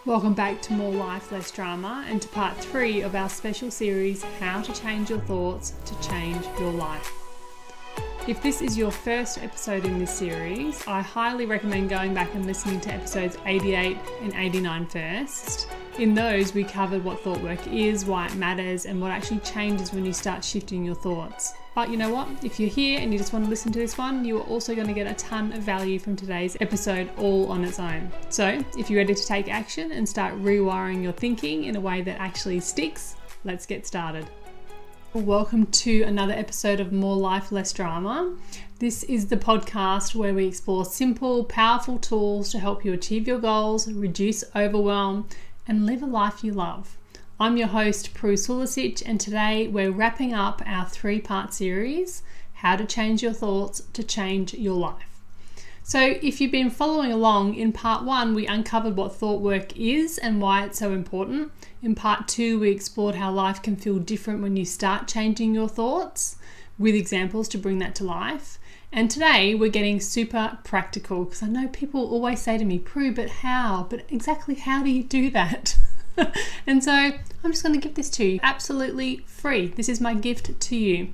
Welcome back to More Life, Less Drama and to part 3 of our special series, How to Change Your Thoughts to Change Your Life. If this is your first episode in this series, I highly recommend going back and listening to episodes 88 and 89 first. In those, we covered what thought work is, why it matters, and what actually changes when you start shifting your thoughts. But you know what? If you're here and you just want to listen to this one, you are also going to get a ton of value from today's episode all on its own. So if you're ready to take action and start rewiring your thinking in a way that actually sticks, let's get started. Welcome to another episode of More Life, Less Drama. This is the podcast where we explore simple, powerful tools to help you achieve your goals, reduce overwhelm, and live a life you love. I'm your host, Prue Sulisic, and today we're wrapping up our 3-part series, How to Change Your Thoughts to Change Your Life. So if you've been following along, in part 1 we uncovered what thought work is and why it's so important. In part 2 we explored how life can feel different when you start changing your thoughts, with examples to bring that to life. And today we're getting super practical, because I know people always say to me, Prue, but how? But exactly how do you do that? And so I'm just going to give this to you absolutely free. This is my gift to you.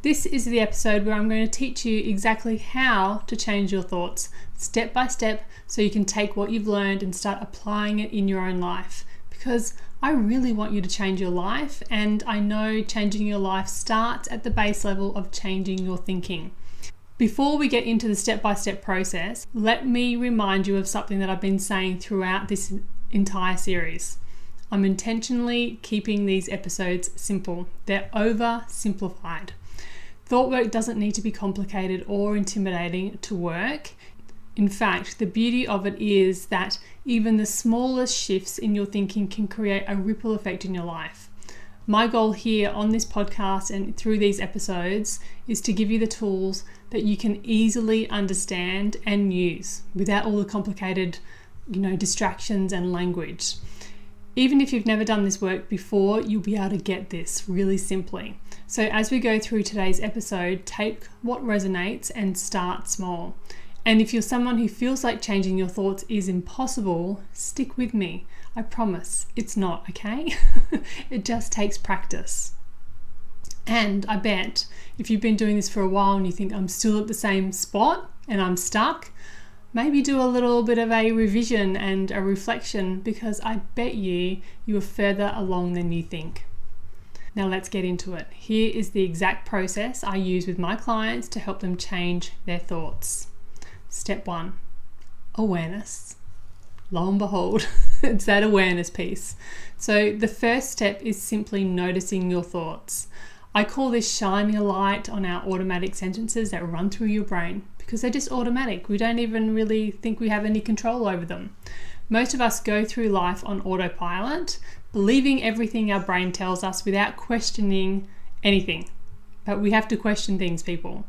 This is the episode where I'm going to teach you exactly how to change your thoughts step by step, so you can take what you've learned and start applying it in your own life. Because I really want you to change your life, and I know changing your life starts at the base level of changing your thinking. Before we get into the step-by-step process, let me remind you of something that I've been saying throughout this entire series. I'm intentionally keeping these episodes simple. They're oversimplified. Thought work doesn't need to be complicated or intimidating to work. In fact, the beauty of it is that even the smallest shifts in your thinking can create a ripple effect in your life. My goal here on this podcast and through these episodes is to give you the tools that you can easily understand and use without all the complicated, distractions and language. Even if you've never done this work before, you'll be able to get this really simply. So as we go through today's episode, take what resonates and start small. And if you're someone who feels like changing your thoughts is impossible, stick with me. I promise it's not, okay? It just takes practice. And I bet if you've been doing this for a while and you think I'm still at the same spot and I'm stuck, maybe do a little bit of a revision and a reflection, because I bet you are further along than you think. Now let's get into it. Here is the exact process I use with my clients to help them change their thoughts. Step 1, awareness. Lo and behold, it's that awareness piece. So the first step is simply noticing your thoughts. I call this shining a light on our automatic sentences that run through your brain, because they're just automatic. We don't even really think we have any control over them. Most of us go through life on autopilot, believing everything our brain tells us without questioning anything. But we have to question things, people.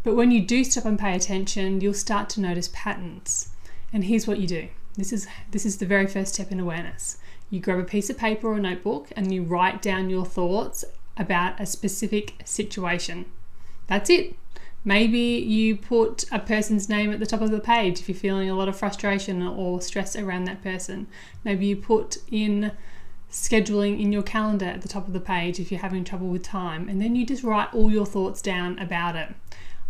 But when you do stop and pay attention, you'll start to notice patterns. And here's what you do. This is the very first step in awareness. You grab a piece of paper or notebook and you write down your thoughts about a specific situation. That's it. Maybe you put a person's name at the top of the page if you're feeling a lot of frustration or stress around that person. Maybe you put in scheduling in your calendar at the top of the page if you're having trouble with time, and then you just write all your thoughts down about it.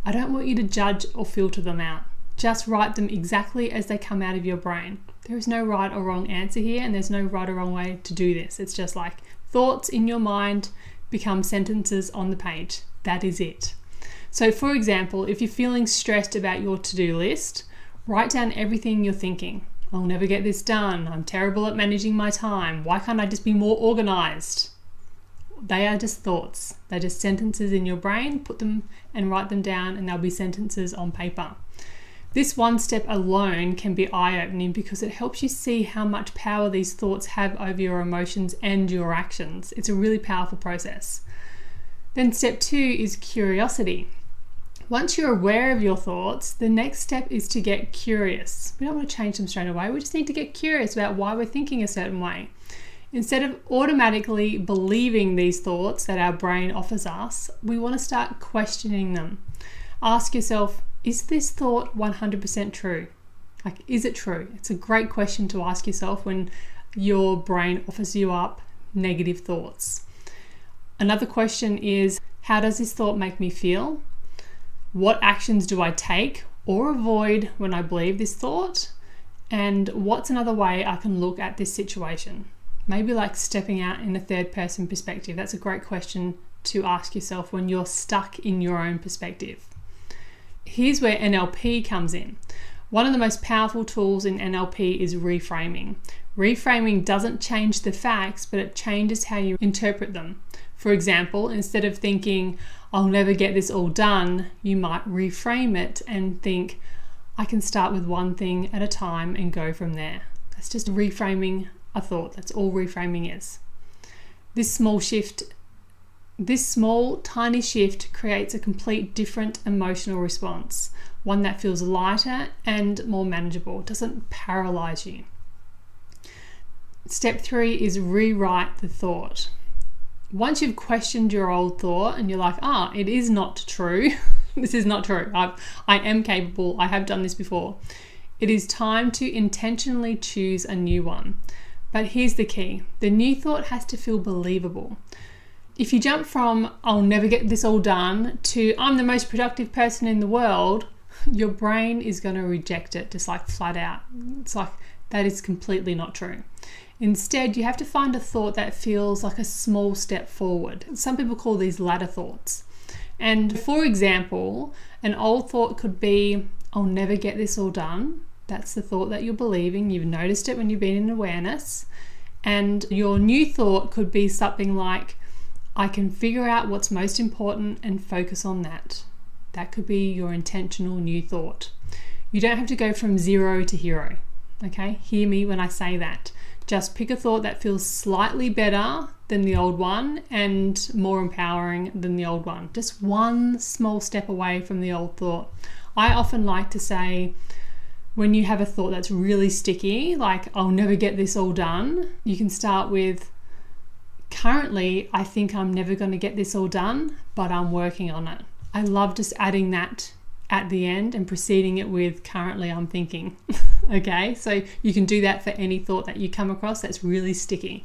I don't want you to judge or filter them out. Just write them exactly as they come out of your brain. There is no right or wrong answer here, and there's no right or wrong way to do this. It's just like thoughts in your mind become sentences on the page. That is it. So for example, if you're feeling stressed about your to-do list, write down everything you're thinking. I'll never get this done. I'm terrible at managing my time. Why can't I just be more organized? They are just thoughts. They're just sentences in your brain. Put them and write them down, and they'll be sentences on paper. This one step alone can be eye-opening, because it helps you see how much power these thoughts have over your emotions and your actions. It's a really powerful process. Then step 2 is curiosity. Once you're aware of your thoughts, the next step is to get curious. We don't want to change them straight away. We just need to get curious about why we're thinking a certain way. Instead of automatically believing these thoughts that our brain offers us, we want to start questioning them. Ask yourself, is this thought 100% true? Like, is it true? It's a great question to ask yourself when your brain offers you up negative thoughts. Another question is, how does this thought make me feel? What actions do I take or avoid when I believe this thought? And what's another way I can look at this situation? Maybe like stepping out in a third person perspective. That's a great question to ask yourself when you're stuck in your own perspective. Here's where NLP comes in. One of the most powerful tools in NLP is reframing. Reframing doesn't change the facts, but it changes how you interpret them. For example, instead of thinking, I'll never get this all done, you might reframe it and think, I can start with one thing at a time and go from there. That's just reframing a thought. That's all reframing is. This small, tiny shift creates a complete different emotional response, one that feels lighter and more manageable. It doesn't paralyze you. Step 3 is rewrite the thought. Once you've questioned your old thought and you're like, it is not true. This is not true. I am capable. I have done this before. It is time to intentionally choose a new one. But here's the key. The new thought has to feel believable. If you jump from, I'll never get this all done, to I'm the most productive person in the world, your brain is going to reject it just like flat out. It's like, that is completely not true. Instead, you have to find a thought that feels like a small step forward. Some people call these ladder thoughts. And for example, an old thought could be, I'll never get this all done. That's the thought that you're believing. You've noticed it when you've been in awareness. And your new thought could be something like, I can figure out what's most important and focus on that. That could be your intentional new thought. You don't have to go from 0 to hero. Okay, hear me when I say that. Just pick a thought that feels slightly better than the old one and more empowering than the old one. Just one small step away from the old thought. I often like to say, when you have a thought that's really sticky, like I'll never get this all done, you can start with, currently I think I'm never going to get this all done, but I'm working on it. I love just adding that at the end and preceding it with currently I'm thinking. Okay, so you can do that for any thought that you come across that's really sticky.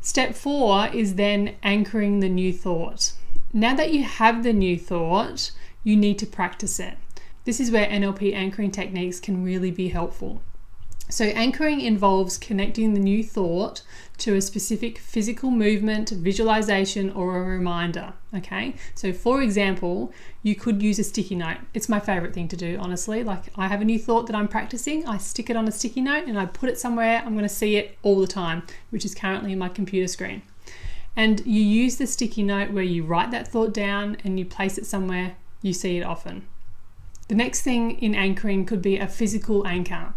Step 4 is then anchoring the new thought. Now that you have the new thought, you need to practice it. This is where NLP anchoring techniques can really be helpful. So anchoring involves connecting the new thought to a specific physical movement, visualization, or a reminder. Okay, so for example, you could use a sticky note. It's my favorite thing to do, honestly. Like, I have a new thought that I'm practicing, I stick it on a sticky note and I put it somewhere I'm going to see it all the time, which is currently in my computer screen. And you use the sticky note where you write that thought down and you place it somewhere you see it often. The next thing in anchoring could be a physical anchor.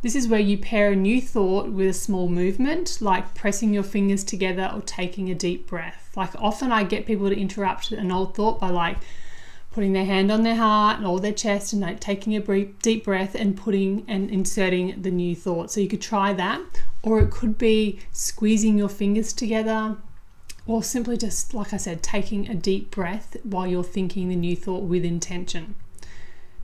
This is where you pair a new thought with a small movement, like pressing your fingers together or taking a deep breath. Like, often I get people to interrupt an old thought by like putting their hand on their heart or their chest and like taking a deep breath and putting and inserting the new thought. So you could try that, or it could be squeezing your fingers together, or simply just, like I said, taking a deep breath while you're thinking the new thought with intention.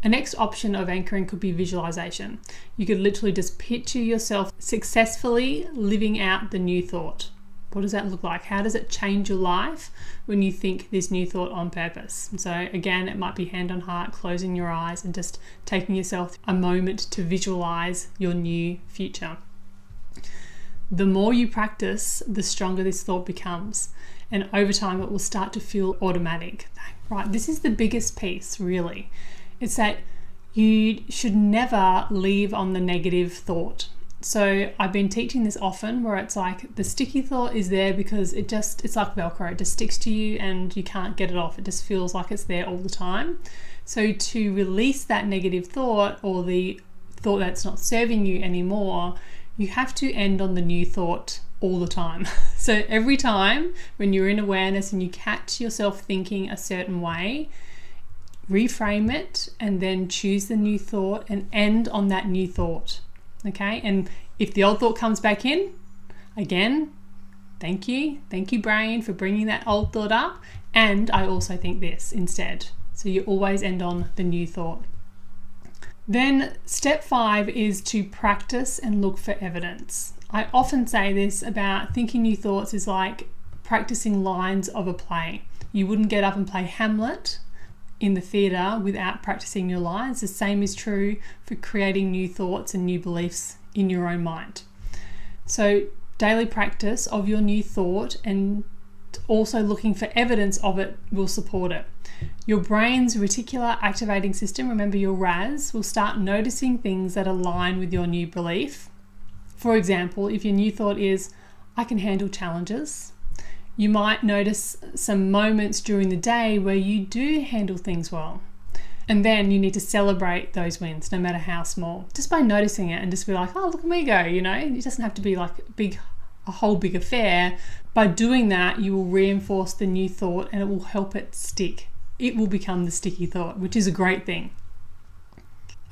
A next option of anchoring could be visualization. You could literally just picture yourself successfully living out the new thought. What does that look like? How does it change your life when you think this new thought on purpose? So again, it might be hand on heart, closing your eyes and just taking yourself a moment to visualize your new future. The more you practice, the stronger this thought becomes. And over time, it will start to feel automatic. Right, this is the biggest piece, really. It's that you should never leave on the negative thought. So I've been teaching this often, where it's like the sticky thought is there because it's like Velcro. It just sticks to you and you can't get it off. It just feels like it's there all the time. So to release that negative thought, or the thought that's not serving you anymore, you have to end on the new thought all the time. So every time when you're in awareness and you catch yourself thinking a certain way, reframe it and then choose the new thought and end on that new thought. Okay, and if the old thought comes back in, again, thank you brain for bringing that old thought up, and I also think this instead. So you always end on the new thought. Then step 5 is to practice and look for evidence. I often say this about thinking new thoughts is like practicing lines of a play. You wouldn't get up and play Hamlet in the theatre without practicing your lines. The same is true for creating new thoughts and new beliefs in your own mind. So daily practice of your new thought and also looking for evidence of it will support it. Your brain's reticular activating system, remember your RAS, will start noticing things that align with your new belief. For example, if your new thought is, I can handle challenges, you might notice some moments during the day where you do handle things well. And then you need to celebrate those wins, no matter how small, just by noticing it and just be like, oh, look at me go, you know. It doesn't have to be like a whole big affair. By doing that, you will reinforce the new thought and it will help it stick. It will become the sticky thought, which is a great thing.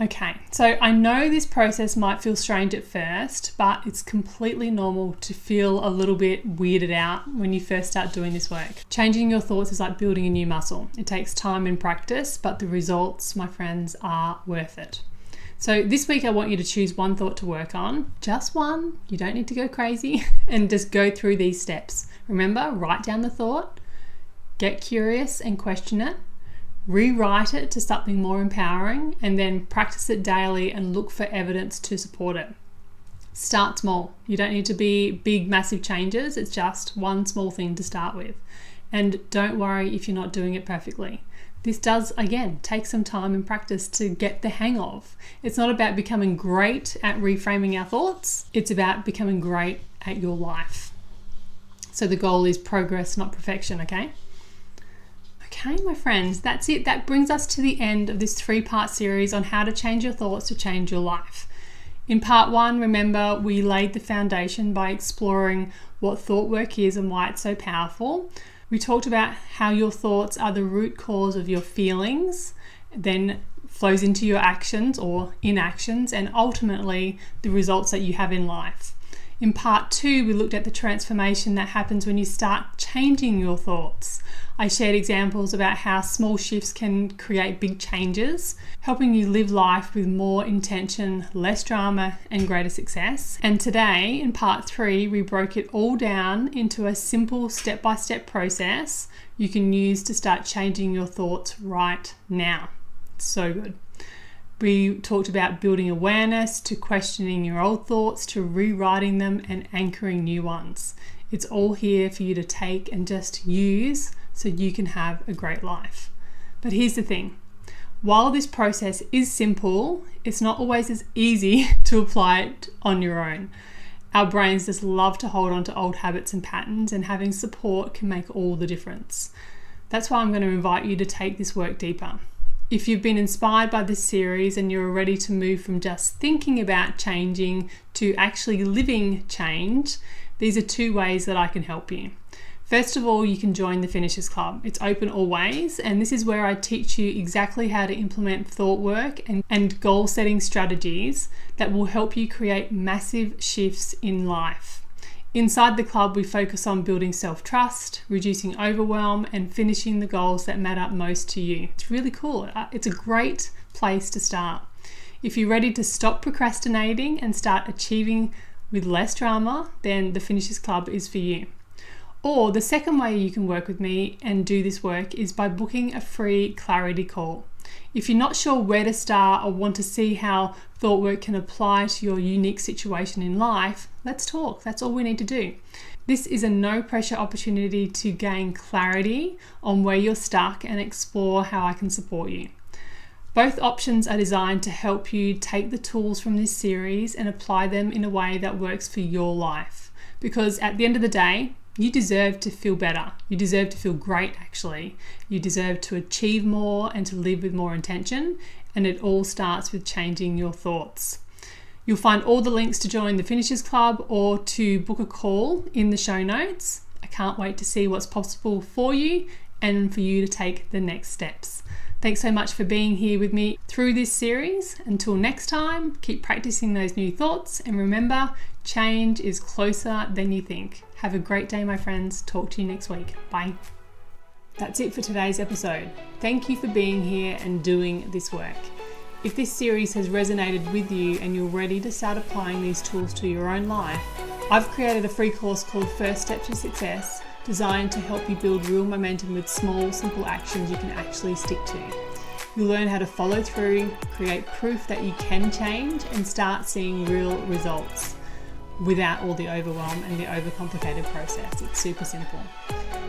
Okay, so I know this process might feel strange at first, but it's completely normal to feel a little bit weirded out when you first start doing this work. Changing your thoughts is like building a new muscle. It takes time and practice, but the results, my friends, are worth it. So this week I want you to choose one thought to work on, just one. You don't need to go crazy, and just go through these steps. Remember, write down the thought, get curious and question it, rewrite it to something more empowering, and then practice it daily and look for evidence to support it. Start small. You don't need to be big, massive changes. It's just one small thing to start with. And don't worry if you're not doing it perfectly. This does, again, take some time and practice to get the hang of. It's not about becoming great at reframing our thoughts. It's about becoming great at your life. So the goal is progress, not perfection, okay? Okay, my friends, that's it. That brings us to the end of this 3-part series on how to change your thoughts to change your life. In part 1, remember, we laid the foundation by exploring what thought work is and why it's so powerful. We talked about how your thoughts are the root cause of your feelings, then flows into your actions or inactions, and ultimately the results that you have in life. In part 2, we looked at the transformation that happens when you start changing your thoughts. I shared examples about how small shifts can create big changes, helping you live life with more intention, less drama, and greater success. And today, in part 3, we broke it all down into a simple step-by-step process you can use to start changing your thoughts right now. So good. We talked about building awareness, to questioning your old thoughts, to rewriting them and anchoring new ones. It's all here for you to take and just use so you can have a great life. But here's the thing. While this process is simple, it's not always as easy to apply it on your own. Our brains just love to hold on to old habits and patterns, and having support can make all the difference. That's why I'm going to invite you to take this work deeper. If you've been inspired by this series and you're ready to move from just thinking about changing to actually living change, these are 2 ways that I can help you. First of all, you can join the Finishers Club. It's open always, and this is where I teach you exactly how to implement thought work and goal setting strategies that will help you create massive shifts in life. Inside the club, we focus on building self-trust, reducing overwhelm, and finishing the goals that matter most to you. It's really cool. It's a great place to start. If you're ready to stop procrastinating and start achieving with less drama, then the Finishers Club is for you. Or the second way you can work with me and do this work is by booking a free clarity call. If you're not sure where to start or want to see how thought work can apply to your unique situation in life, let's talk. That's all we need to do. This is a no pressure opportunity to gain clarity on where you're stuck and explore how I can support you. Both options are designed to help you take the tools from this series and apply them in a way that works for your life. Because at the end of the day, you deserve to feel better. You deserve to feel great, actually. You deserve to achieve more and to live with more intention. And it all starts with changing your thoughts. You'll find all the links to join the Finishers Club or to book a call in the show notes. I can't wait to see what's possible for you and for you to take the next steps. Thanks so much for being here with me through this series. Until next time, keep practicing those new thoughts, and remember, change is closer than you think. Have a great day, my friends. Talk to you next week. Bye. That's it for today's episode. Thank you for being here and doing this work. If this series has resonated with you and you're ready to start applying these tools to your own life, I've created a free course called First Step to Success, designed to help you build real momentum with small, simple actions you can actually stick to. You'll learn how to follow through, create proof that you can change, and start seeing real results without all the overwhelm and the overcomplicated process. It's super simple.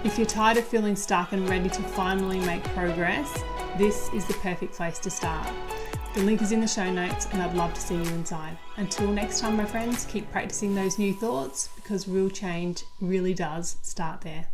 If you're tired of feeling stuck and ready to finally make progress, this is the perfect place to start. The link is in the show notes, and I'd love to see you inside. Until next time, my friends, keep practicing those new thoughts, because real change really does start there.